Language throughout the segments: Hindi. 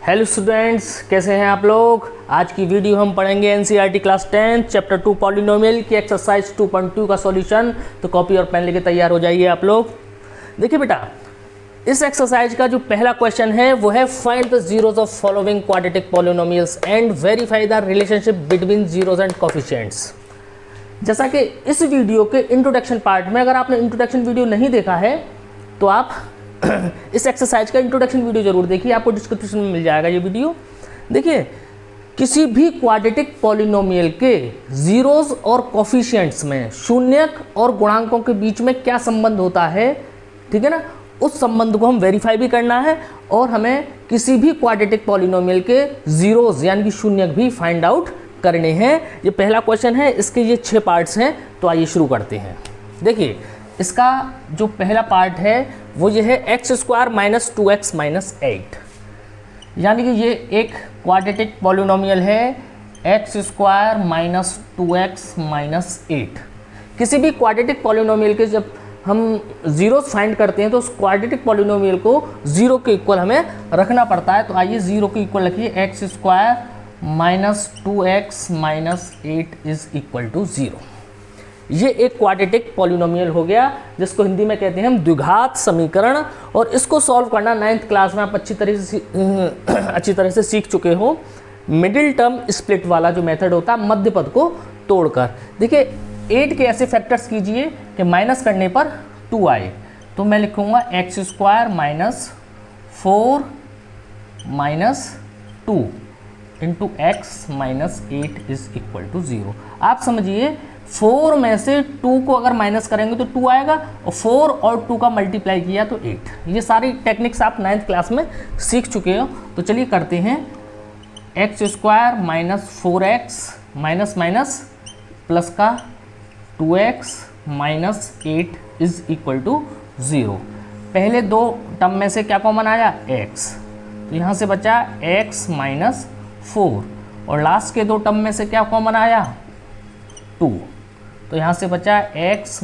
हेलो स्टूडेंट्स, कैसे हैं आप लोग। आज की वीडियो हम पढ़ेंगे एनसीईआरटी क्लास 10 चैप्टर 2 पॉलिनोमियल की एक्सरसाइज 2.2 का सॉल्यूशन। तो कॉपी और पेन लेके तैयार हो जाइए आप लोग। देखिए बेटा, इस एक्सरसाइज का जो पहला क्वेश्चन है वो है find the zeros of following quadratic polynomials and verify the relationship between zeros and coefficients. जैसा कि इस वीडियो के इंट्रोडक्शन पार्ट में, अगर आपने इंट्रोडक्शन वीडियो नहीं देखा है तो आप इस एक्सरसाइज का इंट्रोडक्शन वीडियो जरूर देखिए, आपको डिस्क्रिप्शन में मिल जाएगा ये वीडियो। देखिए, किसी भी क्वाड्रेटिक पॉलिनोमियल के जीरोस और कोफिशिएंट्स में शून्यक और गुणांकों के बीच में क्या संबंध होता है, ठीक है ना, उस संबंध को हम वेरीफाई भी करना है और हमें किसी भी क्वाड्रेटिक पॉलिनोमियल के जीरोस यानी कि शून्यक भी फाइंड आउट करने हैं। ये पहला क्वेश्चन है, इसके ये 6 पार्ट्स हैं। तो आइए शुरू करते हैं। देखिए, इसका जो पहला पार्ट है वो ये है x² - 2x - 8, यानी कि ये एक क्वाड्रेटिक पॉलिनोमियल है x² - 2x - 8। किसी भी क्वाड्रेटिक पॉलिनोमियल के जब हम जीरोस फाइंड करते हैं तो उस क्वाड्रेटिक पॉलिनोमियल को जीरो के इक्वल हमें रखना पड़ता है। तो आइए जीरो के इक्वल रखिए, x² - 2x - 8 is equal to 0। ये एक क्वाड्रेटिक पॉलिनोमियल हो गया जिसको हिंदी में कहते हैं हम द्विघात समीकरण। और इसको सॉल्व करना 9th क्लास में आप अच्छी तरह से सीख चुके हो। मिडिल टर्म स्प्लिट वाला जो मेथड होता है, मध्य पद को तोड़कर। देखिए, 8 के ऐसे फैक्टर्स कीजिए कि माइनस करने पर 2 आए। तो मैं लिखूँगा x² - 4 - 2 into x - 8 is equal to 0। आप समझिए, 4 में से 2 को अगर माइनस करेंगे तो 2 आएगा और 4 और 2 का मल्टीप्लाई किया तो 8। ये सारी टेक्निक्स आप 9th क्लास में सीख चुके हो। तो चलिए करते हैं। x² - 4x minus minus plus का 2x - 8 इज इक्वल टू 0। पहले दो टर्म में से क्या कॉमन आया, x, तो यहाँ से बचा x - 4 और लास्ट के दो टर्म में से क्या कॉमन आया, 2, तो यहाँ से बचा x -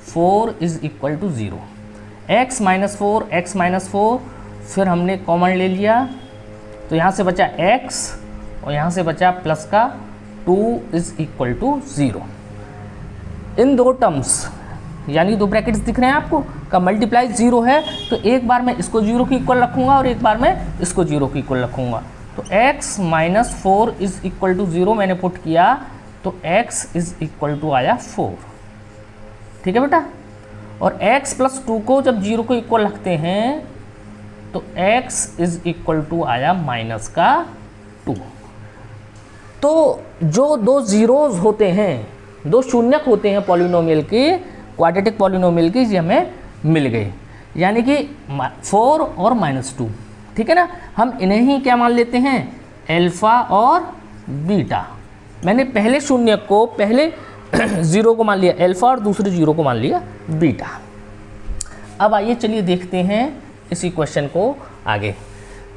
4 is equal to 0। x - 4 फिर हमने कॉमन ले लिया तो यहाँ से बचा x और यहाँ से बचा प्लस का 2 इज इक्वल टू 0। इन दो टर्म्स यानी दो ब्रैकेट्स दिख रहे हैं आपको, का मल्टीप्लाई 0 है। तो एक बार मैं इसको 0 के इक्वल रखूँगा और एक बार मैं इसको 0 के इक्वल रखूँगा। तो x - 4 इज इक्वल टू 0 मैंने पुट किया तो x इज इक्वल टू आया 4। ठीक है बेटा। और x + 2 को जब 0 को इक्वल रखते हैं तो x इज इक्वल टू आया -2। तो जो दो जीरोस होते हैं, दो शून्यक होते हैं पॉलिनोमियल के, क्वाड्रेटिक पॉलिनोमियल के, ये हमें मिल गए, यानी कि 4 और -2। ठीक है ना। हम इन्हें ही क्या मान लेते हैं, अल्फा और बीटा। मैंने पहले शून्य को, पहले 0 को मान लिया अल्फा और दूसरे 0 को मान लिया बीटा। अब आइए चलिए देखते हैं इसी क्वेश्चन को आगे।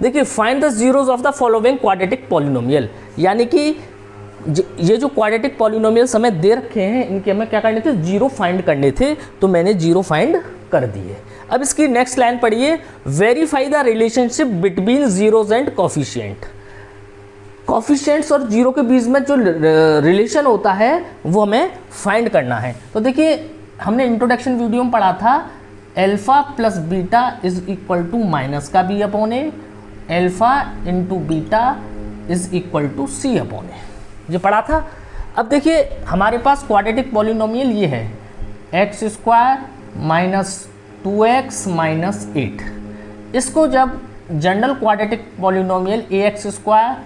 देखिए, find the zeros of the following quadratic polynomial, यानी कि ये जो क्वाड्रेटिक पॉलिनोमियल्स हमें दे रखे हैं इनके हमें क्या करने थे, जीरो फाइंड करने थे। तो मैंने जीरो फाइंड कर दिए। अब इसकी नेक्स्ट लाइन पढ़िए, verify the relationship between zeros and coefficient. Coefficients और जीरो के बीच में जो रिलेशन होता है वो हमें फाइंड करना है। तो देखिए, हमने इंट्रोडक्शन वीडियो में पढ़ा था alpha plus beta is equal to minus का b/a, alpha into beta is equal to c/a, ये पढ़ा था। अब देखिए, हमारे पास क्वाड्रेटिक पॉलिनोमियल ये है x² - 2x - 8। इसको जब general quadratic polynomial ax²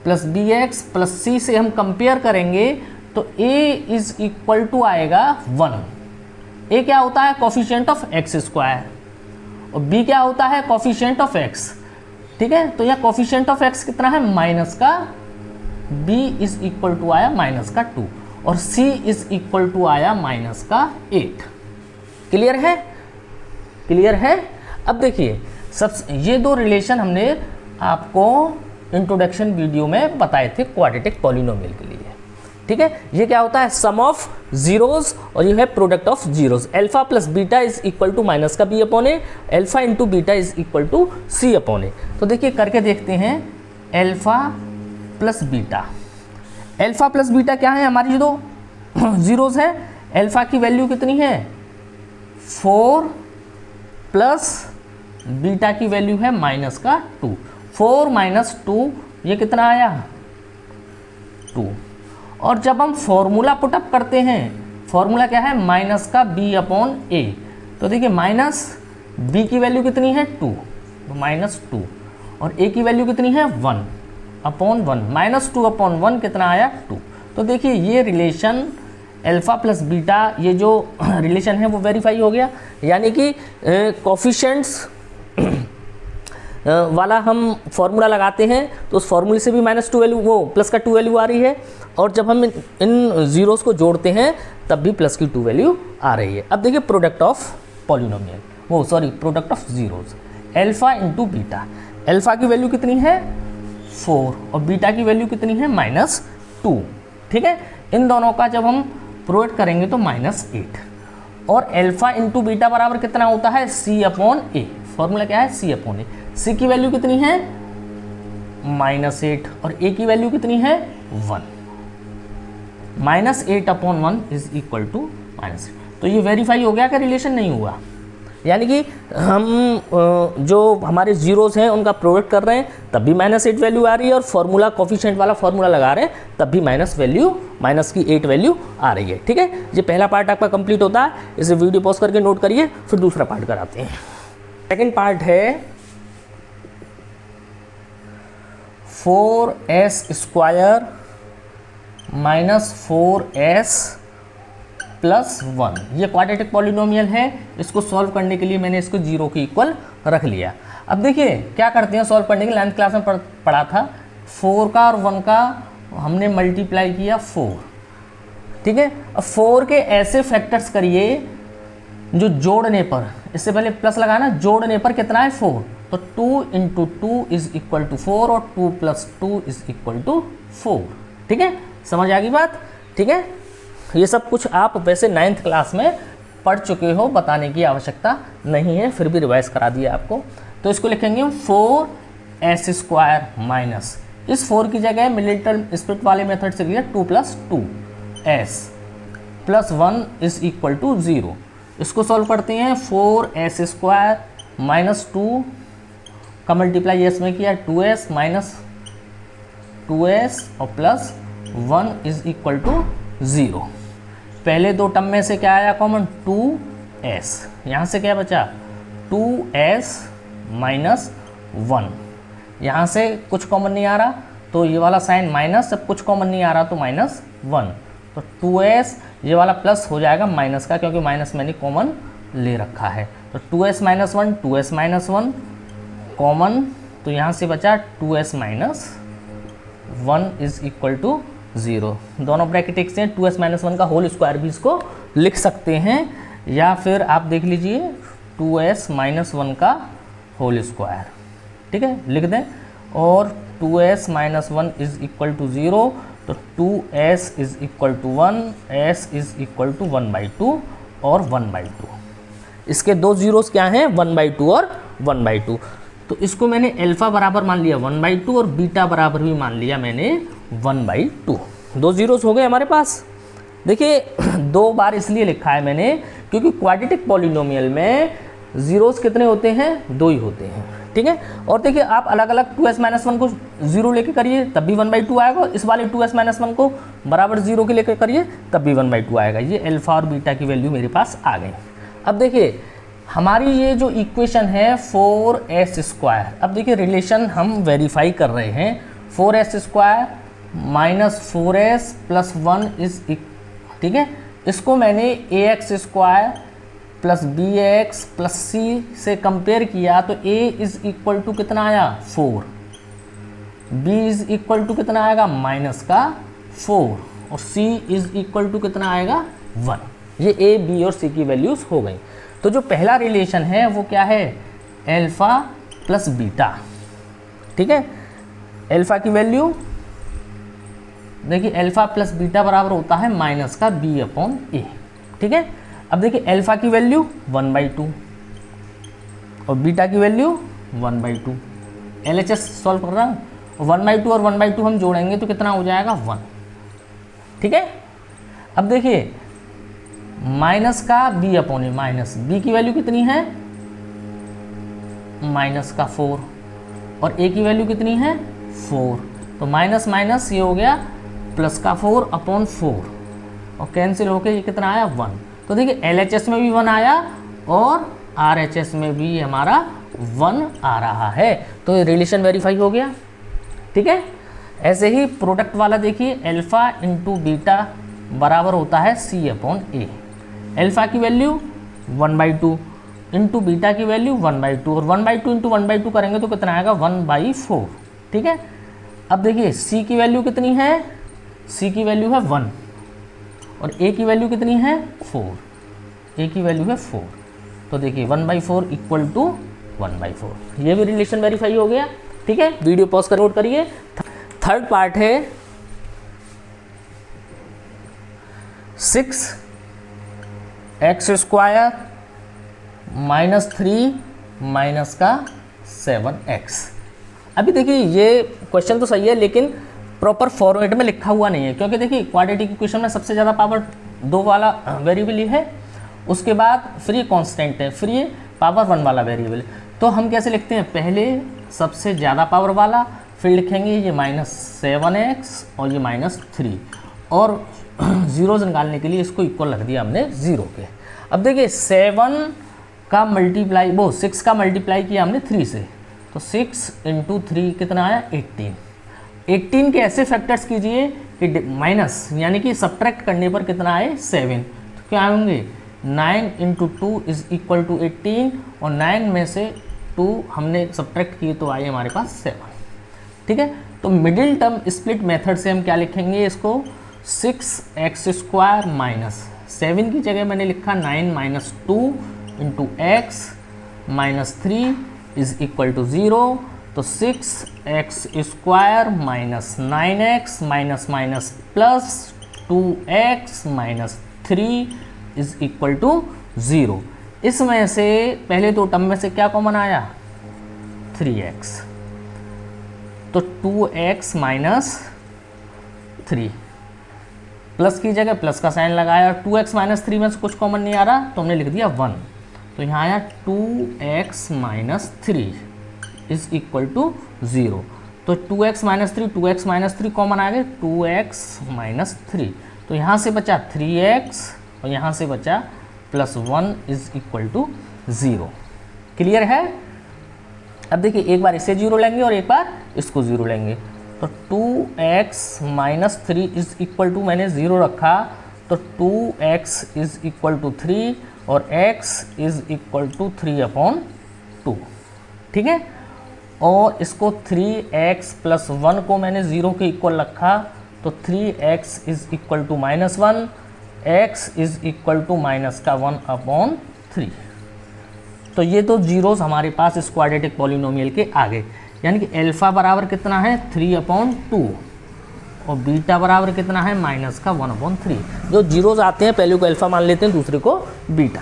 + bx + c से हम कंपेयर करेंगे तो a इज इक्वल टू आएगा 1। a क्या होता है, कोफिशिएंट ऑफ x² और b क्या होता है, कोफिशिएंट ऑफ x। ठीक है। तो यह कोफिशिएंट ऑफ x कितना है, -b इज इक्वल टू आया -2 और c इज इक्वल टू आया -8। क्लियर है, क्लियर है। अब देखिए, ये दो रिलेशन हमने आपको इंट्रोडक्शन वीडियो में बताए थे क्वाड्रेटिक पॉलिनोमियल के लिए। ठीक है, ये क्या होता है, सम ऑफ जीरोज और ये है product of zeros. Alpha plus beta is equal to minus का b upon a, alpha into beta is equal to c upon a. तो देखिए करके देखते हैं, alpha plus beta, alpha plus beta क्या है, हमारी जो दो जीरोज है, अल्फा की वैल्यू कितनी है 4 प्लस बीटा की वैल्यू है माइनस का 2, 4 माइनस 2 ये कितना आया 2। और जब हम फॉर्मूला पुटअप करते हैं, फॉर्मूला क्या है माइनस का b अपॉन ए, तो देखिए माइनस b की वैल्यू कितनी है 2, तो माइनस 2, और a की वैल्यू कितनी है 1 अपॉन 1, माइनस 2 अपॉन 1 कितना आया 2। तो देखिए ये रिलेशन अल्फा प्लस बीटा, ये जो रिलेशन है वो वेरीफाई हो गया, यानी कि कोफिशिएंट्स वाला हम फॉर्मूला लगाते हैं तो उस फॉर्मूले से भी माइनस 2 वैल्यू, वो प्लस का 2 वैल्यू आ रही है, और जब हम इन जीरोस को जोड़ते हैं तब भी प्लस की 2 वैल्यू आ रही है। अब देखिए प्रोडक्ट ऑफ पॉलिनोमियल, वो sorry product of zeros, alpha into beta, alpha की वैल्यू कितनी है 4 और बीटा की वैल्यू कितनी है माइनस 2, ठीक है। इन दोनों का जब हम प्रोडक्ट करेंगे तो माइनस 8, और अल्फा इंटू बीटा बराबर कितना होता है सी अपॉन ए, फॉर्मूला क्या है सी अपॉन ए, सी की वैल्यू कितनी है माइनस 8 और ए की वैल्यू कितनी है 1, minus 8 upon 1 is equal to minus. तो ये वेरीफाई हो गया कि रिलेशन नहीं हुआ, यानी कि हम जो हमारे जीरोस हैं उनका प्रोडक्ट कर रहे हैं तब भी माइनस 8 वैल्यू आ रही है, और फॉर्मूला कोफिशिएंट वाला फॉर्मूला लगा रहे हैं तब भी माइनस की 8 वैल्यू आ रही है, ठीक है। ये पहला पार्ट आपका कंप्लीट होता है, इसे वीडियो पॉज करके नोट करिए, फिर दूसरा पार्ट कराते हैं। सेकेंड पार्ट है 4s square minus 4s plus 1, ये क्वाड्रेटिक पॉलिनोमियल है, इसको सॉल्व करने के लिए मैंने इसको 0 के इक्वल रख लिया। अब देखिए क्या करते हैं सॉल्व करने के लिए, 9th क्लास में पढ़ा था, 4 का और 1 का हमने मल्टीप्लाई किया 4, ठीक है। अब 4 के ऐसे फैक्टर्स करिए जो जोड़ने पर, इससे पहले प्लस लगाना, जोड़ने पर कितना है 4, तो 2 इंटू 2 इज इक्वल टू 4 और 2 प्लस 2 इज इक्वल टू 4, ठीक है। समझ आ गई बात, ठीक है। ये सब कुछ आप वैसे 9th क्लास में पढ़ चुके हो, बताने की आवश्यकता नहीं है, फिर भी रिवाइज करा दिया आपको। तो इसको लिखेंगे 4s स्क्वायर माइनस, इस 4 की जगह मिडिल टर्म स्प्लिट वाले मेथड से लिया 2 plus 2s plus 1 is equal to 0। इसको सॉल्व करते हैं, 4s स्क्वायर माइनस 2 का मल्टीप्लाई एस में किया 2s माइनस 2s और प्लस 1 इज इक्वल टू 0। पहले दो टर्म में से क्या आया कॉमन 2s, यहाँ से क्या बचा 2s माइनस 1, यहाँ से कुछ कॉमन नहीं आ रहा तो ये वाला साइन माइनस, जब कुछ कॉमन नहीं आ रहा तो माइनस 1, तो 2s ये वाला प्लस हो जाएगा माइनस का, क्योंकि माइनस मैंने कॉमन ले रखा है, तो 2s minus 1 2s minus 1 common, तो यहाँ से बचा 2s minus 1 is equal to 0। दोनों ब्रैकेट एक से 2s माइनस 1 का होल स्क्वायर भी इसको लिख सकते हैं, या फिर आप देख लीजिए 2s माइनस 1 का होल स्क्वायर, ठीक है, लिख दें, और 2s minus 1 is equal to 0, तो 2s is equal to 1, s is equal to 1/2 और 1/2। इसके दो जीरोस क्या हैं 1/2 और 1/2, तो इसको मैंने अल्फा बराबर मान लिया 1/2 और बीटा बराबर भी मान लिया मैंने 1/2। दो जीरोस हो गए हमारे पास। देखिए 2 बार इसलिए लिखा है मैंने क्योंकि क्वाड्रेटिक पॉलिनोमियल में जीरोस कितने होते हैं 2 ही होते हैं, ठीक है। और देखिए आप अलग अलग 2s माइनस 1 को 0 लेके करिए तब भी 1/2 आएगा, इस वाले 2s माइनस 1 को बराबर 0 के लेकर करिए तब भी 1/2 आएगा। ये अल्फा और बीटा की वैल्यू मेरे पास आ गई। अब देखिए हमारी ये जो इक्वेशन है 4s स्क्वायर, अब देखिए रिलेशन हम वेरीफाई कर रहे हैं, 4s square minus 4s plus 1 is, ठीक है, इसको मैंने ax square plus bx plus c से कंपेयर किया तो a इज इक्वल टू कितना आया 4, b इज इक्वल टू कितना आएगा माइनस का 4 और c इज इक्वल टू कितना आएगा 1। ये a b और c की वैल्यूज हो गई। तो जो पहला रिलेशन है वो क्या है अल्फा प्लस बीटा, ठीक है, अल्फा की वैल्यू देखिए अल्फा प्लस बीटा बराबर होता है माइनस का बी अपॉन ए, ठीक है। अब देखिए अल्फा की वैल्यू 1/2 और बीटा की वैल्यू 1/2। LHS सॉल्व कर रहा हूँ, 1/2 और 1/2 हम जोड़ेंगे तो कितना हो जाएगा 1, ठीक है। अब देखिए माइनस का बी अपॉन ए, माइनस बी की वैल्यू कितनी है माइनस का 4 और ए की वैल्यू कितनी है 4, तो माइनस माइनस ये हो गया प्लस का 4 अपॉन 4 और कैंसिल होके ये कितना आया 1। तो देखिए LHS में भी 1 आया और RHS में भी हमारा 1 आ रहा है, तो ये रिलेशन वेरीफाई हो गया, ठीक है। ऐसे ही प्रोडक्ट वाला देखिए अल्फा इंटू बीटा बराबर होता है C अपॉन ए। अल्फा की वैल्यू 1/2 इंटू बीटा की वैल्यू 1/2 और 1/2 इंटू 1/2 करेंगे तो कितना आएगा 1/4, ठीक है। अब देखिए C की वैल्यू कितनी है, C की वैल्यू है 1 और A की वैल्यू कितनी है 4, A की वैल्यू है 4, तो देखिए 1/4 इक्वल टू 1/4, ये भी रिलेशन वेरीफाई हो गया, ठीक है। वीडियो पॉज कर नोट करिए। थर्ड पार्ट है 6x² माइनस 3 माइनस का 7x। अभी देखिए ये क्वेश्चन तो सही है लेकिन प्रॉपर फॉर्मेट में लिखा हुआ नहीं है, क्योंकि देखिए क्वाड्रेटिक इक्वेशन में सबसे ज़्यादा पावर 2 वाला वेरिएबल ही है, उसके बाद फ्री कांस्टेंट है, फ्री पावर 1 वाला वेरिएबल। तो हम कैसे लिखते हैं, पहले सबसे ज़्यादा पावर वाला, फिर लिखेंगे ये -7x और ये -3 और जीरोज निकालने के लिए इसको इक्वल रख दिया हमने 0 के। अब देखिए 7 का मल्टीप्लाई 6 का मल्टीप्लाई किया हमने 3 से, तो 6 × 3 कितना आया 18। 18 के ऐसे फैक्टर्स कीजिए कि माइनस यानी कि सब्ट्रैक्ट करने पर कितना आए 7, तो क्या होंगे 9 × 2 इज इक्वल टू 18 और 9 में से 2 हमने सब्ट्रैक्ट किए तो आए हमारे पास 7, ठीक है। तो मिडिल टर्म स्प्लिट मेथड से हम क्या लिखेंगे इसको, 6x² माइनस 7 की जगह मैंने लिखा 9 - 2 × x - 3 इज इक्वल टू 0, तो 6x² minus 9x minus minus plus 2x minus 3 is equal to 0। इसमें से पहले दो टर्म में से क्या कॉमन आया 3x, तो 2x माइनस 3 प्लस की जगह प्लस का साइन लगाया, 2x - 3 में से कुछ कॉमन नहीं आ रहा तो हमने लिख दिया 1, तो यहाँ आया 2x - 3 इज इक्वल टू 0। तो 2x - 3 2x - 3 कॉमन आ गए 2x - 3, तो यहाँ से बचा 3x और यहाँ से बचा +1 इज इक्वल टू 0। क्लियर है। अब देखिए एक बार इसे 0 लेंगे और एक बार इसको 0 लेंगे, तो 2x - 3 इज इक्वल टू मैंने 0 रखा, तो 2x इज इक्वल टू 3 और x इज इक्वल टू 3/2, ठीक है। और इसको 3x + 1 को मैंने 0 के इक्वल रखा, तो 3x is equal to -1, x is equal to -1/3। तो ये तो जीरोस हमारे पास इस क्वाड्रेटिक पॉलिनोमियल के आगे, यानी कि अल्फा बराबर कितना है 3/2 और बीटा बराबर कितना है -1/3। जो जीरोस आते हैं पहले को अल्फा मान लेते हैं, दूसरे को बीटा,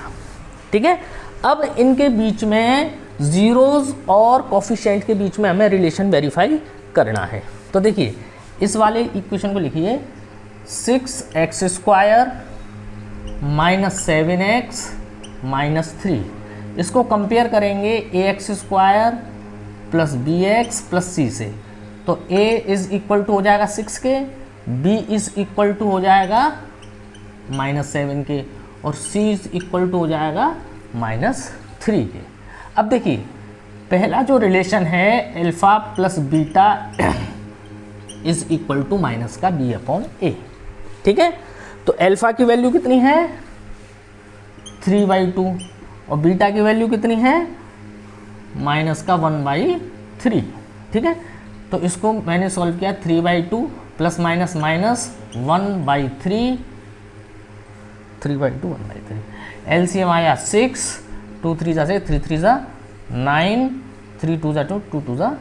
ठीक है। अब इनके बीच में जीरोस और कोफिशिएंट के बीच में हमें रिलेशन वेरीफाई करना है। तो देखिए इस वाले इक्वेशन को लिखिए 6x² - 7x - 3, इसको कंपेयर करेंगे ax² + bx + c से, तो a इज इक्वल टू हो जाएगा 6 के, b इज इक्वल टू हो जाएगा -7 के और c इज इक्वल टू हो जाएगा -3 के। अब देखिए पहला जो रिलेशन है alpha plus beta is equal to minus का b/a, ठीक है। तो अल्फा की वैल्यू कितनी है 3/2 और बीटा की वैल्यू कितनी है -1/3, ठीक है। तो इसको मैंने सॉल्व किया 3/2 प्लस माइनस माइनस 1/3, 3/2 1/3, एलसीएम आया 6, 2 3 जा 6, 3 3 जा 9, 3 2 जा 2, 2 2 जा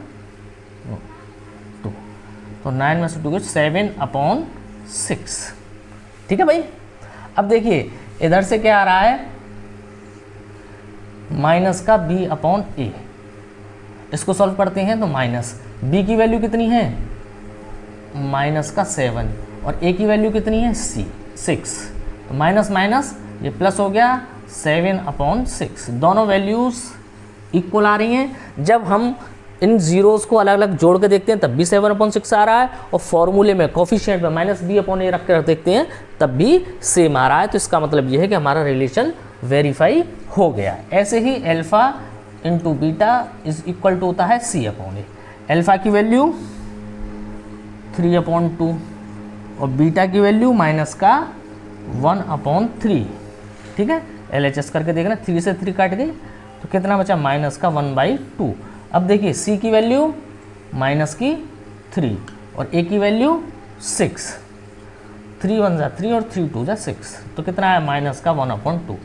2। तो 9 में से 2 गया 7/6। ठीक है भाई। अब देखिए इधर से क्या आ रहा है, माइनस का b/a। इसको सॉल्व करते हैं तो माइनस b की वैल्यू कितनी है, माइनस का 7, और a की वैल्यू कितनी है 6। तो माइनस माइनस ये प्लस हो गया 7/6। दोनों वैल्यूज़ इक्वल आ रही हैं। जब हम इन जीरोज़ को अलग अलग जोड़ के देखते हैं तब भी 7/6 आ रहा है, और फॉर्मूले में कोफिशिएंट में -b/a रख कर देखते हैं तब भी सेम आ रहा है। तो इसका मतलब ये है कि हमारा रिलेशन वेरीफाई हो गया। ऐसे ही alpha into beta is equal to होता है c/a। अल्फ़ा की वैल्यू 3/2 और बीटा की वैल्यू माइनस का 1/3। ठीक है, LHS करके देखना, 3 से 3 काट गई तो कितना बचा, माइनस का 1/2। अब देखिए c की वैल्यू माइनस की 3 और a की वैल्यू 6। 3 1 जा 3 और 3 2 जा 6, तो कितना है माइनस का 1/2।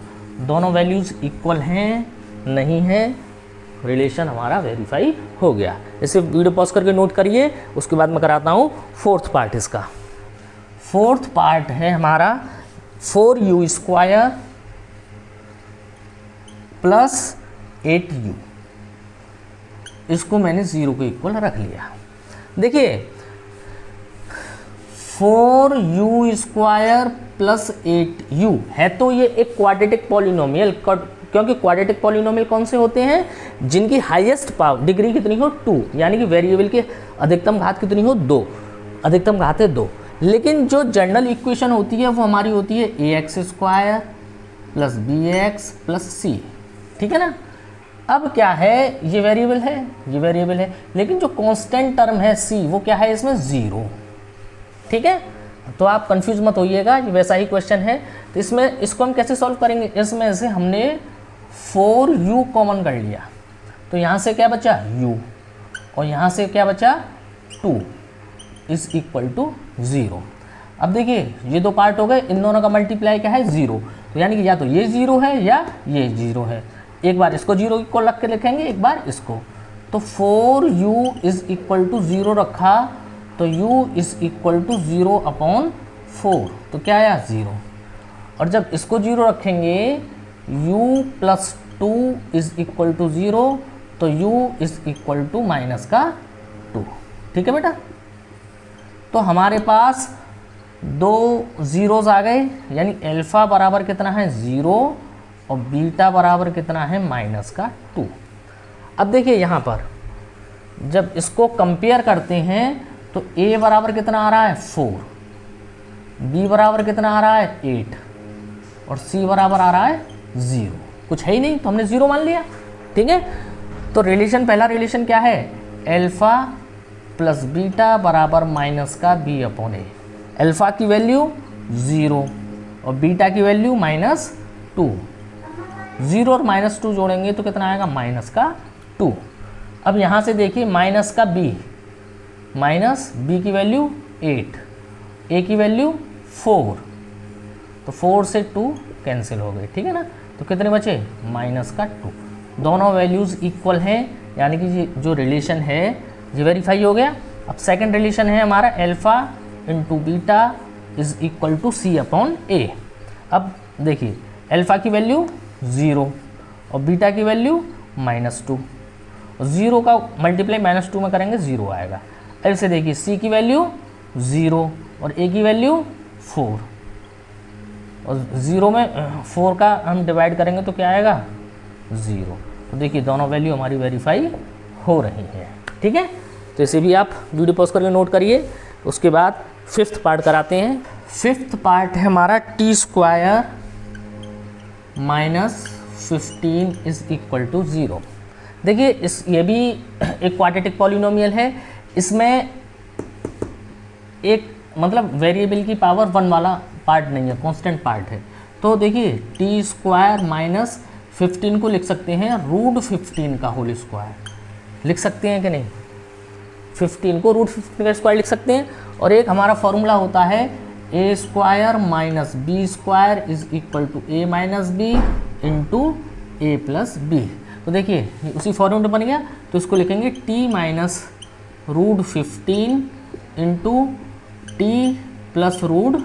दोनों वैल्यूज़ इक्वल हैं नहीं हैं, रिलेशन हमारा वेरीफाई हो गया। इसे वीडियो पॉज करके नोट करिए, उसके बाद मैं कराता हूँ फोर्थ पार्ट। इसका फोर्थ पार्ट है हमारा 4u² प्लस 8u। इसको मैंने 0 के इक्वल रख लिया। देखिए 4u² प्लस 8u है तो ये एक क्वाड्रेटिक पॉलिनोमियल, क्योंकि क्वाड्रेटिक पॉलिनोमियल कौन से होते हैं, जिनकी हाईएस्ट पावर डिग्री कितनी हो 2, यानी कि वेरिएबल की अधिकतम घात कितनी हो 2, अधिकतम घात है 2। लेकिन जो जनरल इक्वेशन होती है वो हमारी होती है ax² plus bx plus c। ठीक है ना। अब क्या है, ये वेरिएबल है, ये वेरिएबल है, लेकिन जो कांस्टेंट टर्म है c वो क्या है इसमें 0। ठीक है, तो आप कंफ्यूज मत होइएगा, ये वैसा ही क्वेश्चन है। तो इसमें इसको हम कैसे सॉल्व करेंगे, इसमें से हमने 4u कॉमन कर लिया, तो यहाँ से क्या बचा u और यहाँ से क्या बचा 2 इज इक्वल टू 0। अब देखिए ये दो पार्ट हो गए, इन दोनों का मल्टीप्लाई क्या है 0, तो यानी कि या तो ये 0 है या ये 0 है। एक बार इसको 0 को रख के लिखेंगे, एक बार इसको, तो 4u इज इक्वल टू 0 रखा तो u इज इक्वल टू 0/4, तो क्या आया 0। और जब इसको 0 रखेंगे u plus 2 is equal to 0, तो u is equal to minus का 2। ठीक है बेटा, तो हमारे पास दो ज़ीरोज़ आ गए, यानी अल्फ़ा बराबर कितना है 0 और बीटा बराबर कितना है माइनस का 2। अब देखिए यहाँ पर जब इसको कंपेयर करते हैं तो a बराबर कितना आ रहा है 4, b बराबर कितना आ रहा है 8 और c बराबर आ रहा है 0। कुछ है ही नहीं तो हमने 0 मान लिया। ठीक है, तो रिलेशन, पहला रिलेशन क्या है, अल्फ़ा प्लस बीटा बराबर माइनस का b/a। अल्फ़ा की वैल्यू 0 और बीटा की वैल्यू -2। 0 और -2 जोड़ेंगे तो कितना आएगा माइनस का 2। अब यहाँ से देखिए माइनस का b, माइनस b की वैल्यू 8, a की वैल्यू 4, तो 4 से 2 कैंसिल हो गए। ठीक है ना, तो कितने बचे माइनस का 2। दोनों वैल्यूज़ इक्वल हैं, यानी कि ये जो रिलेशन है ये वेरीफाई हो गया। अब सेकंड रिलेशन है हमारा alpha into beta is equal to c/a। अब देखिए अल्फ़ा की वैल्यू 0 और बीटा की वैल्यू -2, 0 का मल्टीप्लाई -2 में करेंगे 0 आएगा। ऐसे देखिए c की वैल्यू 0 और a की वैल्यू 4, और 0 में 4 का हम डिवाइड करेंगे तो क्या आएगा 0। तो देखिए दोनों वैल्यू हमारी वेरीफाई हो रही है। ठीक है, तो इसे भी आप वीडियो पॉज करके नोट करिए। उसके बाद फिफ्थ पार्ट कराते हैं। फिफ्थ पार्ट है हमारा t² minus 15 is equal to 0। देखिए ये भी एक क्वाड्रेटिक पॉलिनोमियल है। इसमें एक मतलब वेरिएबल की पावर 1 वाला पार्ट नहीं है, कांस्टेंट पार्ट है। तो देखिए t² माइनस 15 को लिख सकते हैं √15 का होल स्क्वायर, लिख सकते हैं कि नहीं, 15 को √15 का स्क्वायर लिख सकते हैं। और एक हमारा फॉर्मूला होता है a² minus b² is equal to a minus b into a plus b। तो देखिए उसी फॉर्मूला बन गया, तो इसको लिखेंगे t minus √15 into t plus root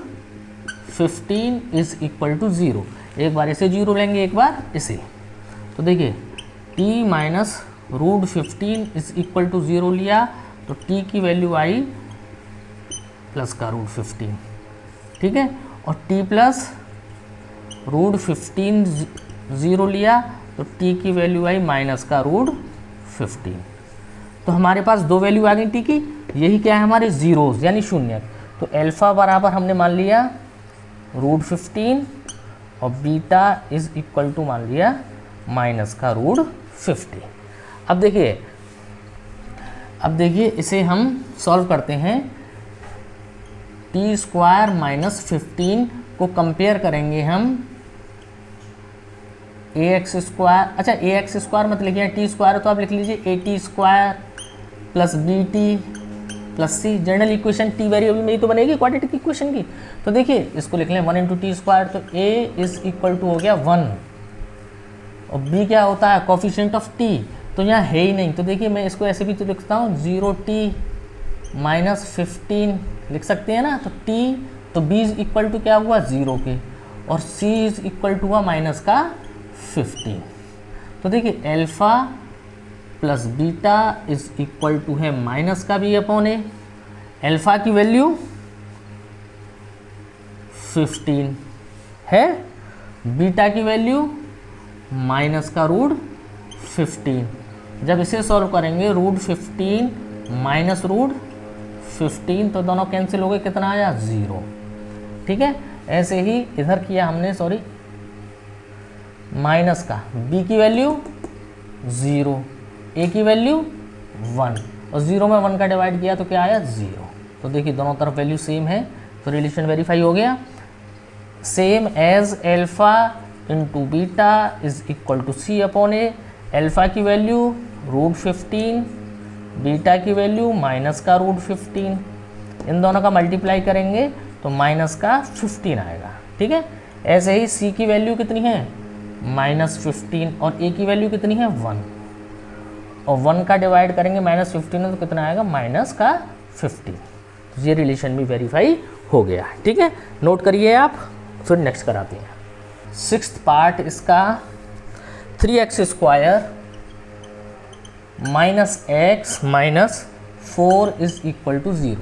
15 is equal to 0। एक बार इसे 0 लेंगे, एक बार इसे, तो देखिए t minus root 15 is equal to 0 लिया तो t की वैल्यू आई प्लस का रूट 15, ठीक है, और t प्लस रूट 15 0 लिया तो t की वैल्यू आई माइनस का रूट 15। तो हमारे पास दो वैल्यू आ गई t की, यही क्या है हमारे जीरोस यानी शून्य। तो अल्फ़ा बराबर हमने मान लिया रूट 15 और बीटा इज इक्वल टू मान लिया माइनस का रूट 50। अब देखिए इसे हम सॉल्व करते हैं। टी स्क्वायर माइनस 15 को कंपेयर करेंगे हम ए एक्स स्क्वायर, अच्छा ए एक्स स्क्वायर मत लिखिए, टी स्क्वायर तो आप लिख लीजिए a t square plus b t plus c. General equation t variable में ही तो बनेगी क्वाड्रेटिक इक्वेशन की। तो देखिए इसको लिख लें 1 इंटू टी स्क्वायर, तो ए इज इक्वल टू हो गया 1 और बी क्या होता है कोफिशिएंट ऑफ टी, तो यहाँ है ही नहीं। तो देखिए मैं इसको ऐसे भी तो लिखता हूँ 0t माइनस 15 लिख सकते हैं ना। तो टी तो b इज इक्वल टू क्या हुआ 0 के और c इज इक्वल टू हुआ माइनस का 15। तो देखिए alpha plus beta is equal to है माइनस का b अपॉन ए। अल्फ़ा की वैल्यू 15 है, बीटा की वैल्यू माइनस का रूट 15। जब इसे सॉल्व करेंगे रूट 15 माइनस रूट 15 तो दोनों कैंसिल हो गए, कितना आया 0, ठीक है। ऐसे ही इधर किया हमने, सॉरी माइनस का b की वैल्यू 0, a की वैल्यू 1 और 0 में 1 का डिवाइड किया तो क्या आया 0। तो देखिए दोनों तरफ वैल्यू सेम है तो रिलेशन वेरीफाई हो गया। Same as alpha into beta is equal to c upon a. Alpha की वैल्यू रूट 15, बीटा की वैल्यू माइनस का रूट 15, इन दोनों का मल्टीप्लाई करेंगे तो माइनस का 15 आएगा, ठीक है। ऐसे ही सी की वैल्यू कितनी है माइनस 15 और ए की वैल्यू कितनी है 1 और 1 का डिवाइड करेंगे माइनस 15 तो कितना आएगा माइनस का 15। तो ये रिलेशन भी वेरीफाई हो गया, ठीक है। नोट करिए आप, फिर नेक्स्ट कराते हैं। 6th पार्ट इसका 3x square minus x minus 4 is equal to 0।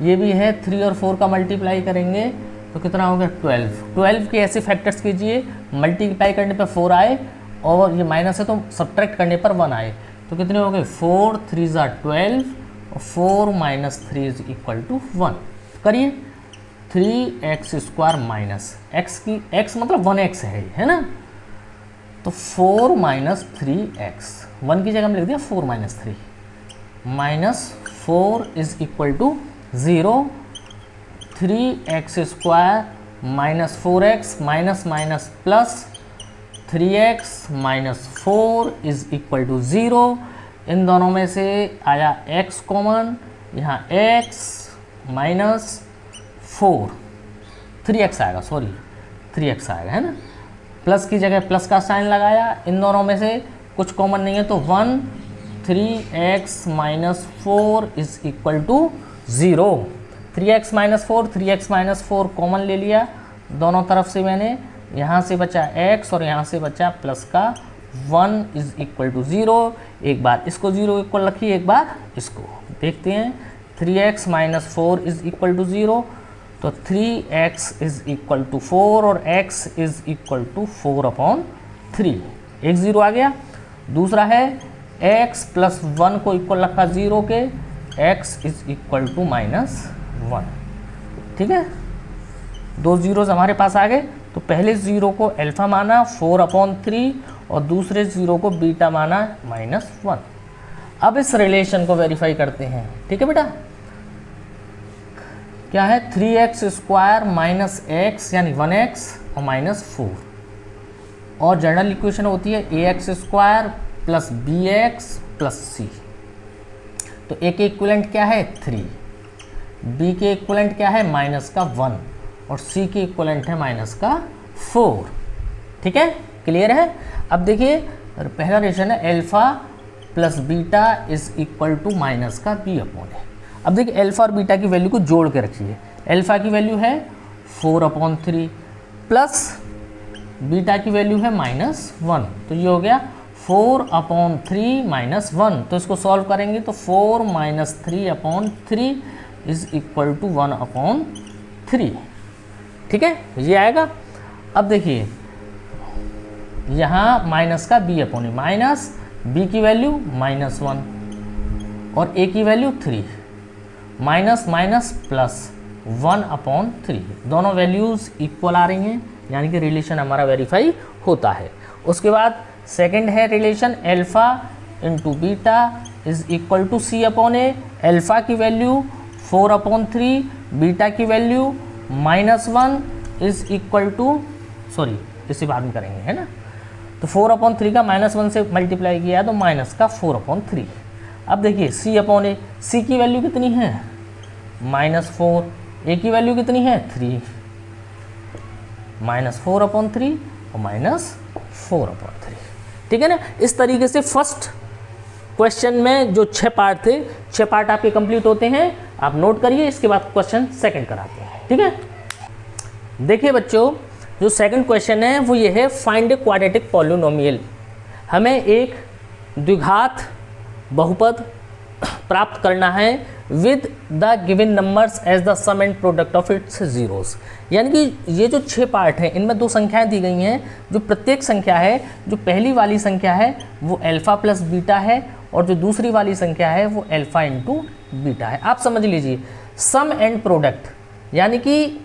ये भी है 3 और 4 का मल्टीप्लाई करेंगे तो कितना हो गया 12 के ऐसे फैक्टर्स कीजिए, मल्टीप्लाई करने पर 4 आए और ये माइनस है तो सब्ट्रैक्ट करने पर 1 आए तो कितने हो गए 4 3 ज़ा 12 और 4 माइनस 3 इज इक्वल टू 1। करिए 3x स्क्वायर माइनस एक्स की, x मतलब 1x है ना, तो 4 माइनस 3x, 1 की जगह हम लिख दिया 4 minus 3 minus 4 is equal to 0। 3x square minus 4x minus minus plus 3x minus 4 is equal to 0। इन दोनों में से आया x कॉमन, यहाँ x माइनस 4 3x आएगा, सॉरी 3x आएगा है ना, प्लस की जगह प्लस का साइन लगाया। इन दोनों में से कुछ कॉमन नहीं है तो 1 3x minus 4 is equal to 0। 3x minus 4 common ले लिया दोनों तरफ से मैंने, यहाँ से बचा x और यहाँ से बचा प्लस का 1 इज इक्वल टू 0। एक बार इसको 0 इक्वल रखिए, एक बार इसको देखते हैं। 3x minus 4 is equal to 0 तो 3x इज इक्वल टू 4 और x is equal to 4 upon 3, एक 0 आ गया। दूसरा है x प्लस 1 को इक्वल रखा 0 के, x is equal to minus 1, ठीक है। दो जीरोस हमारे पास आ गए तो पहले 0 को अल्फ़ा माना 4 अपॉन 3 और दूसरे 0 को बीटा माना माइनस 1। अब इस रिलेशन को वेरीफाई करते हैं, ठीक है बेटा। क्या है 3x स्क्वायर माइनस एक्स यानी 1x और माइनस 4 और जनरल इक्वेशन होती है ax square plus bx plus c। तो a के इक्विवेलेंट क्या है 3, b के इक्विवेलेंट क्या है माइनस का 1 और c के इक्विवेलेंट है माइनस का 4, ठीक है, क्लियर है। अब देखिए पहला रिलेशन है alpha plus beta is equal to minus का b अपॉन है। अब देखिए अल्फ़ा और बीटा की वैल्यू को जोड़ के रखिए। अल्फ़ा की वैल्यू है 4/3 प्लस बीटा की वैल्यू है -1, तो ये हो गया 4/3 -1। तो इसको सॉल्व करेंगे तो 4 - 3/3 इज इक्वल टू 1/3। ठीक है, ये आएगा। अब देखिए यहाँ माइनस का b/a, माइनस b की वैल्यू -1 और a की वैल्यू 3, माइनस माइनस प्लस 1/3, दोनों वैल्यूज़ इक्वल आ रही हैं, यानी कि रिलेशन हमारा वेरीफाई होता है। उसके बाद सेकंड है relation alpha into beta is equal to c/a। Alpha की वैल्यू 4/3, बीटा की value -1 is equal to, sorry इसी बाद में करेंगे, है ना। तो 4/3 का -1 से मल्टीप्लाई किया तो माइनस का 4/3। अब देखिए c/a, c की वैल्यू कितनी है -4, a की वैल्यू कितनी है 3, -4/3 और -4/3। ठीक है ना। इस तरीके से फर्स्ट क्वेश्चन में जो 6 पार्ट थे, 6 पार्ट आपके कंप्लीट होते हैं। आप नोट करिए, इसके बाद क्वेश्चन सेकंड कराते हैं। ठीक है, देखिए बच्चों, जो सेकंड क्वेश्चन है वो ये है, फाइंड ए क्वाड्रेटिक पॉलिनोमियल। हमें एक द्विघात बहुपद प्राप्त करना है with the given numbers as the sum and product of its zeros. यानी कि ये जो 6 पार्ट हैं, इनमें 2 संख्याएं दी गई हैं। जो प्रत्येक संख्या है, जो पहली वाली संख्या है वो अल्फ़ा प्लस बीटा है, और जो दूसरी वाली संख्या है वो अल्फ़ा इंटू बीटा है। आप समझ लीजिए सम एंड प्रोडक्ट, यानी कि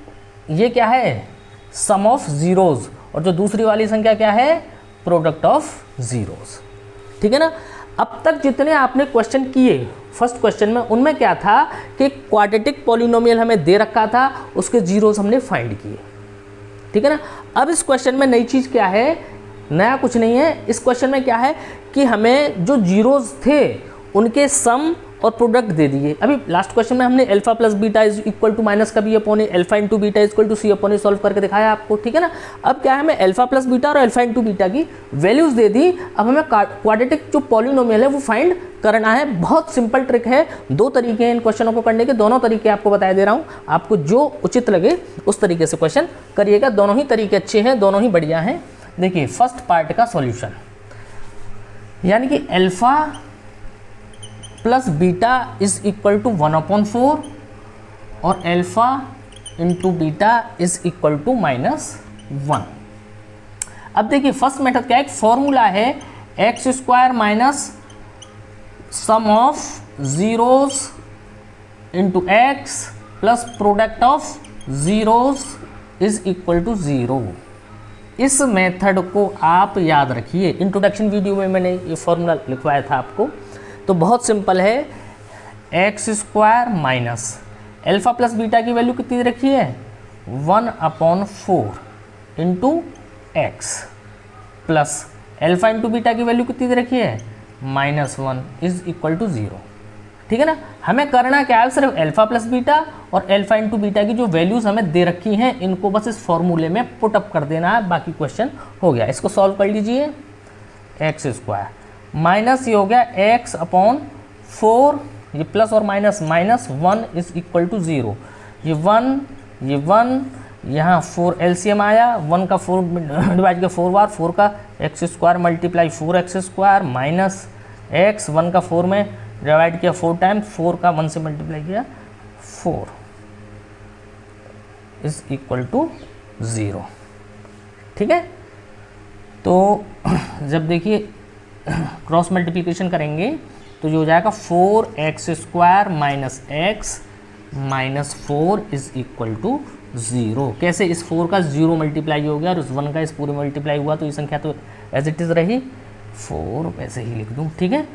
ये क्या है, सम ऑफ ज़ीरोज़, और जो दूसरी वाली संख्या क्या है, प्रोडक्ट ऑफ ज़ीरोज़। ठीक है ना। अब तक जितने आपने क्वेश्चन किए फर्स्ट क्वेश्चन में, उनमें क्या था कि क्वाड्रेटिक पॉलिनोमियल हमें दे रखा था, उसके जीरोज़ हमने फाइंड किए। ठीक है ना। अब इस क्वेश्चन में नई चीज़ क्या है, नया कुछ नहीं है। इस क्वेश्चन में क्या है कि हमें जो जीरोज़ थे उनके सम और प्रोडक्ट दे दिए। अभी लास्ट क्वेश्चन में हमने alpha plus beta is equal to minus का b/a, alpha into beta is equal to c/a solve करके दिखाया आपको। ठीक है ना। अब क्या है, हमें अल्फ़ा प्लस बीटा और अल्फ़ा इंटू बीटा की वैल्यूज़ दे दी। अब हमें क्वाड्रेटिक जो पॉलिनोमियल है वो फाइंड करना है। बहुत सिंपल ट्रिक है, 2 तरीके हैं इन क्वेश्चनों को करने के, दोनों तरीके आपको बता दे रहा हूँ। आपको जो उचित लगे उस तरीके से क्वेश्चन करिएगा। दोनों ही तरीके अच्छे हैं, दोनों ही बढ़िया हैं। देखिए फर्स्ट पार्ट का सॉल्यूशन, यानी कि alpha plus beta is equal to 1/4 और alpha into beta is equal to -1। अब देखिए फर्स्ट मेथड क्या है, एक फॉर्मूला है x² minus sum of zeros into x plus product of zeros is equal to 0। इस मेथड को आप याद रखिए। इंट्रोडक्शन वीडियो में मैंने ये फॉर्मूला लिखवाया था आपको। तो बहुत सिंपल है, x² minus alpha plus beta की वैल्यू कितनी दे रखी है 1/4 into x plus alpha into beta की वैल्यू कितनी दे रखी है -1 इज इक्वल टू 0। ठीक है ना। हमें करना क्या है, सिर्फ अल्फ़ा प्लस बीटा और अल्फ़ा इंटू बीटा की जो वैल्यूज़ हमें दे रखी हैं इनको बस इस फॉर्मूले में पुटअप कर देना है, बाकी क्वेश्चन हो गया। इसको सॉल्व कर लीजिए। x² माइनस ये हो गया x/4, ये प्लस और माइनस -1 इज इक्वल टू 0। ये 1 यहाँ 4 एलसीएम आया, 1 का 4 डिवाइड किया 4 बार, 4 का x² multiply 4x² minus x, 1 का 4 में डिवाइड किया 4 टाइम्स, 4 का 1 से मल्टीप्लाई किया 4 इज इक्वल टू 0। ठीक है। तो जब देखिए क्रॉस मल्टीप्लिकेशन करेंगे तो ये हो जाएगा 4x² minus x minus 4 is equal to 0। कैसे, इस 4 का 0 मल्टीप्लाई हो गया और इस 1 का इस पूरे मल्टीप्लाई हुआ, तो ये संख्या तो एज इट इज़ रही, 4 वैसे ही लिख दूँ। ठीक है,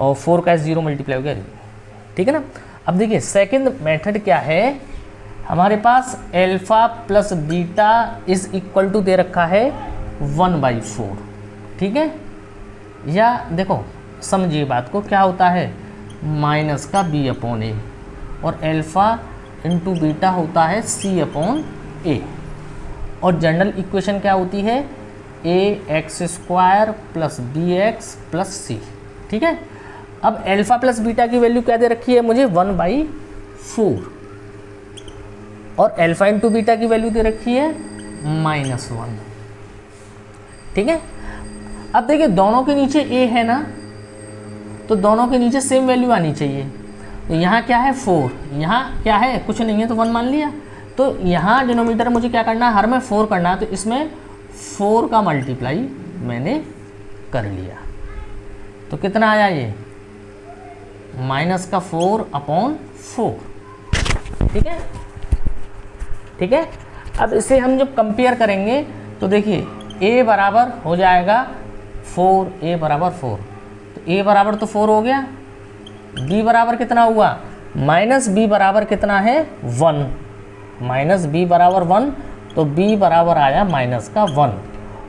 और 4 का 0 मल्टीप्लाई हो गया। ठीक है ना। अब देखिए सेकंड मेथड क्या है, हमारे पास alpha plus beta is equal to दे रखा है 1/4। ठीक है, या देखो समझिए बात को, क्या होता है माइनस का b/a और अल्फ़ा इंटू बीटा होता है c/a, और जनरल इक्वेशन क्या होती है ax² plus bx plus c। ठीक है। अब अल्फा प्लस बीटा की वैल्यू क्या दे रखी है मुझे 1/4 और अल्फा इंटू बीटा की वैल्यू दे रखी है -1। ठीक है, अब देखिए दोनों के नीचे a है ना, तो दोनों के नीचे सेम वैल्यू आनी चाहिए। तो यहाँ क्या है 4, यहाँ क्या है कुछ नहीं है तो 1 मान लिया। तो यहाँ डिनोमीटर मुझे क्या करना है, हर में 4 करना है, तो इसमें 4 का मल्टीप्लाई मैंने कर लिया। तो कितना आया ये -4/4। ठीक है, ठीक है। अब इसे हम जब कंपेयर करेंगे तो देखिए a बराबर हो जाएगा 4, a बराबर 4, तो a बराबर तो 4 हो गया। b बराबर कितना हुआ, -b बराबर कितना है 1, -b बराबर 1, तो b बराबर आया -1।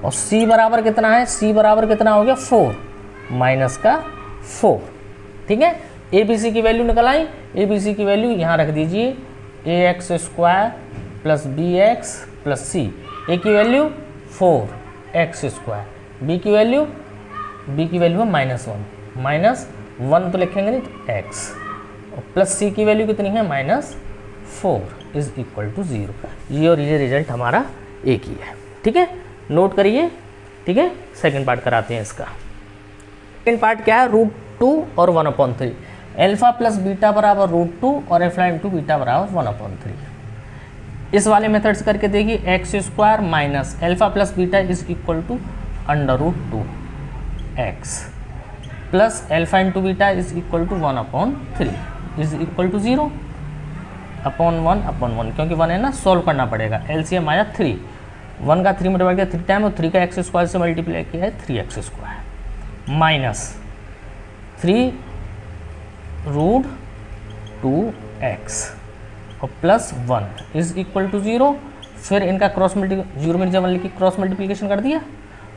और c बराबर कितना है, c बराबर कितना हो गया 4, -4। ठीक है, a b c की वैल्यू निकल आई। a b c की वैल्यू यहाँ रख दीजिए, ax² + bx + c। a की वैल्यू 4x², b की वैल्यू है -1 तो लिखेंगे नहीं तो x, और प्लस c की वैल्यू कितनी है -4 = 0। ये और ये रिजल्ट हमारा एक ही है। ठीक है, नोट करिए। ठीक है, सेकंड पार्ट कराते हैं इसका। सेकंड पार्ट क्या है, √2 और 1/3। अल्फा प्लस बीटा बराबर √2 और अल्फा इंटू बीटा बराबर 1/3। इस वाले मेथड से करके देखिए, x² minus alpha plus beta = √2x plus alpha into beta = 1/3 = 0 upon 1/1, क्योंकि 1 है ना, सॉल्व करना पड़ेगा। एलसीएम आया 3, 1 का 3 मल्टीप्लाई किया 3 टाइम, और 3 का x² से मल्टीप्लाई किया है 3x² माइनस 3√2x और प्लस 1 = 0। फिर इनका क्रॉस मल्टीप्लिकेशन कर दिया,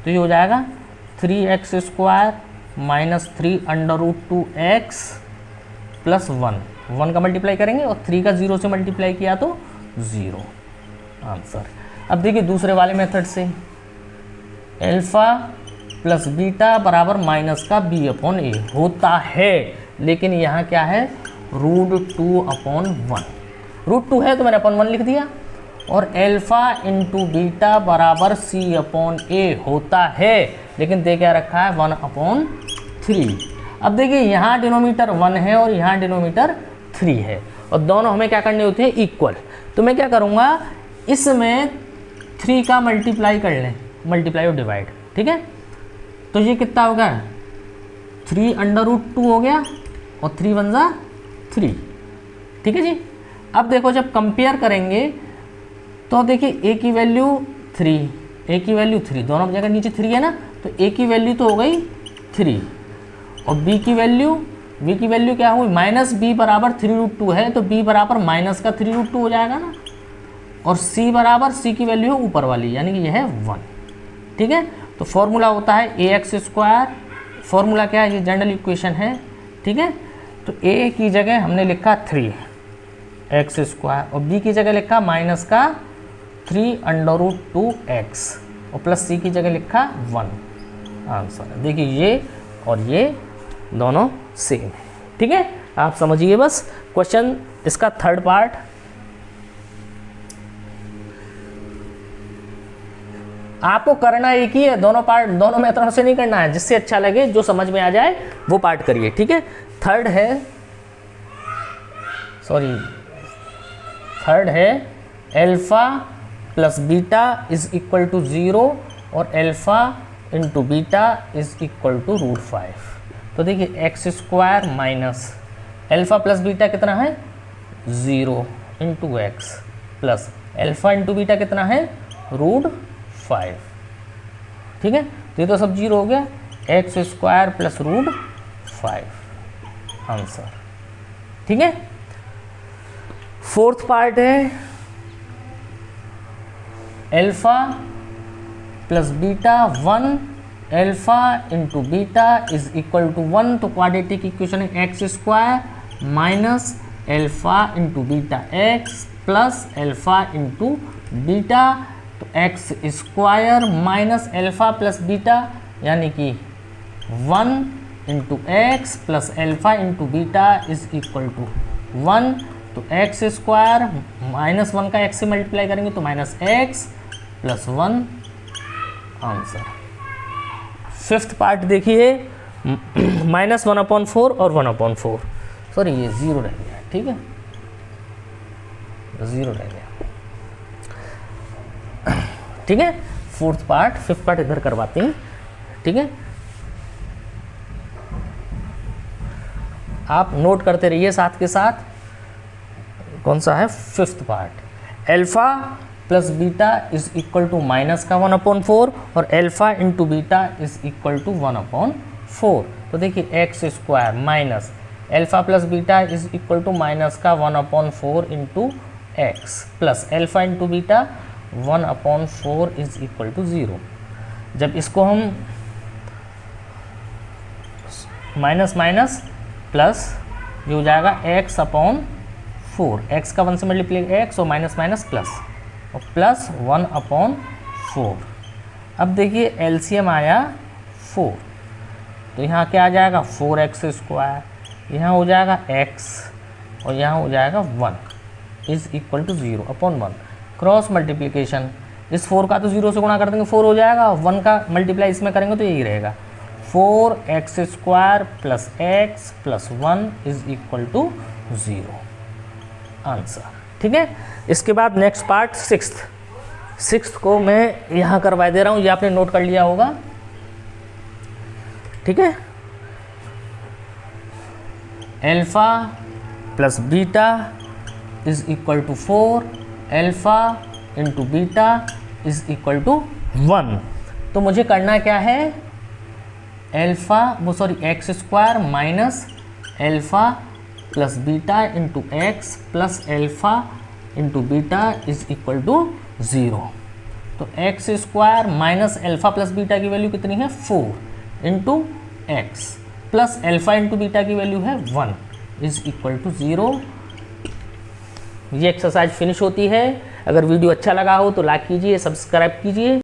तो ये हो जाएगा 3x² माइनस 3√2x प्लस 1 का मल्टीप्लाई करेंगे और 3 का 0 से मल्टीप्लाई किया तो 0 आंसर। अब देखिए दूसरे वाले मेथड से, अल्फा प्लस बीटा बराबर -b/a होता है, लेकिन यहाँ क्या है √2/1। √2 है तो मैंने /1 लिख दिया, और अल्फा इंटू बीटा बराबर c/a होता है, लेकिन दे क्या रखा है 1/3। अब देखिए यहाँ डिनोमीटर 1 है और यहाँ डिनोमीटर 3 है, और दोनों हमें क्या करने होते हैं इक्वल। तो मैं क्या करूँगा, इसमें 3 का मल्टीप्लाई कर लें, मल्टीप्लाई और डिवाइड। ठीक है, तो ये कितना होगा 3√2 हो गया, और 3 × 1 = 3। ठीक है जी। अब देखो जब कंपेयर करेंगे तो देखिए a की वैल्यू 3, a की वैल्यू 3, दोनों जगह नीचे 3 है ना, तो a की वैल्यू तो हो गई 3, और b की वैल्यू क्या हुई -b बराबर 3√2 है, तो b बराबर -3√2 हो जाएगा ना, और c बराबर c की वैल्यू है ऊपर वाली, यानी कि यह है 1। ठीक है, तो फॉर्मूला होता है ax², फॉर्मूला क्या है, ये जनरल इक्वेशन है। ठीक है, तो a की जगह हमने लिखा 3x² और b की जगह लिखा -3√2x और प्लस c की जगह लिखा 1 आंसर। देखिए ये और ये दोनों सेम है। ठीक है, आप समझिए बस क्वेश्चन इसका थर्ड पार्ट। आपको करना एक ही है, दोनों पार्ट दोनों मेथड से नहीं करना है, जिससे अच्छा लगे जो समझ में आ जाए वो पार्ट करिए। ठीक है, थर्ड है अल्फा प्लस बीटा = 0 और अल्फा इंटू बीटा = √5। तो देखिए x² minus alpha plus beta कितना है 0 × x plus alpha into beta कितना है √5। ठीक है, तो ये तो सब 0 हो गया, x² प्लस √5 आंसर। ठीक है, फोर्थ पार्ट है alpha plus beta 1 alpha into beta = 1। तो क्वाड्रेटिक इक्वेशन है x² minus alpha into beta x plus alpha into beta, तो x² minus alpha plus beta यानी कि 1 into x plus alpha into beta is equal to 1। तो एक्स स्क्वायर माइनस 1 का एक्स से मल्टीप्लाई करेंगे तो minus x plus 1 answer. Fifth part देखिए, -1/4 और 1/4, सॉरी ये 0 रह गया, ठीक है, 0 रह गया, ठीक है। फोर्थ पार्ट, फिफ्थ पार्ट इधर करवाते हैं, ठीक है। आप नोट करते रहिए साथ के साथ। कौन सा है? Fifth part. Alpha plus beta is equal to minus का 1/4 और alpha into beta is equal to 1/4। तो देखिए x square minus alpha plus beta is equal to minus का 1/4 into x plus alpha into beta 1/4 is equal to 0। जब इसको हम माइनस माइनस प्लस ये हो जाएगा x/4, x का 1 से मल्टीप्लाई x और माइनस माइनस प्लस और प्लस 1/4। अब देखिए एलसीएम आया 4, तो यहाँ क्या आ जाएगा 4x², यहाँ हो जाएगा x और यहाँ हो जाएगा 1 is equal to 0/1। Cross multiplication, इस 4 का तो 0 से गुणा कर देंगे 4 हो जाएगा, 1 का मल्टीप्लाई इसमें करेंगे तो यही रहेगा 4x² plus x plus 1 is equal to 0 answer, ठीक है। इसके बाद नेक्स्ट पार्ट सिक्स्थ को मैं यहाँ करवा दे रहा हूँ, ये आपने नोट कर लिया होगा, ठीक है। Alpha plus beta is equal to 4, alpha into beta is equal to 1। तो मुझे करना क्या है, x² minus alpha plus beta into x plus alpha into beta is equal to 0। तो x² minus alpha plus beta की वैल्यू कितनी है 4 into x plus alpha into beta की वैल्यू है 1 इज इक्वल टू 0। ये एक्सरसाइज फिनिश होती है। अगर वीडियो अच्छा लगा हो तो लाइक कीजिए, सब्सक्राइब कीजिए।